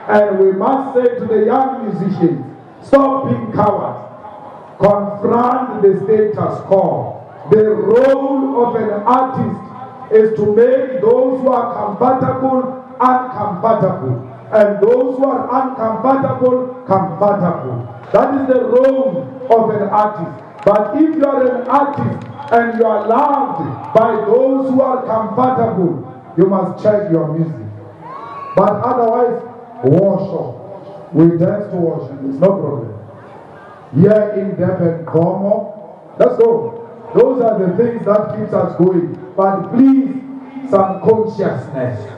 and we must say to the young musicians, stop being cowards. Confront the status quo. The role of an artist is to make those who are comfortable uncomfortable, and those who are uncomfortable comfortable. That is the role of an artist. But if you are an artist and you are loved by those who are comfortable, you must check your music. But otherwise, worship. We dance to worship. It's no problem. Here in Durban, Como, let's go. Those are the things that keeps us going. But please, some consciousness.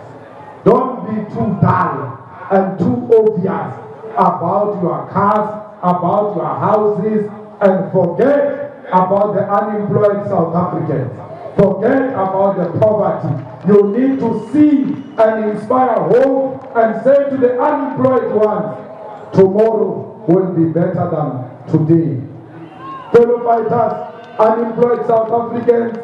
Don't be too dull and too obvious about your cars, about your houses, and forget about the unemployed South Africans. Forget about the poverty. You need to see and inspire hope and say to the unemployed ones, tomorrow will be better than today. Fellow fighters, unemployed South Africans,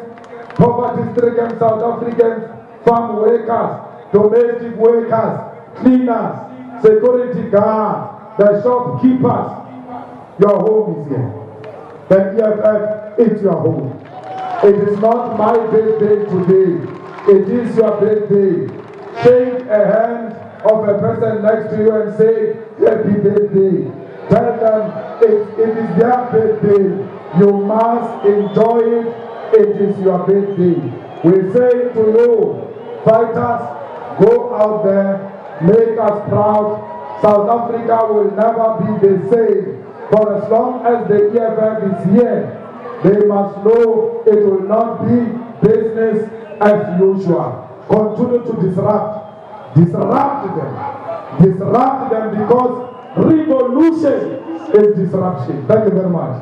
poverty-stricken South Africans, farm workers, domestic workers, cleaners, security guards, the shopkeepers, your home is here. The EFF is your home. It is not my birthday today. It is your birthday. Shake a hand of a person next to you and say, happy birthday. Tell them it is their birthday. You must enjoy it. It is your birthday. We say to you, fighters, go out there, make us proud. South Africa will never be the same. For as long as the EFF is here, they must know it will not be business as usual. Continue to disrupt them because revolution is disruption. Thank you very much.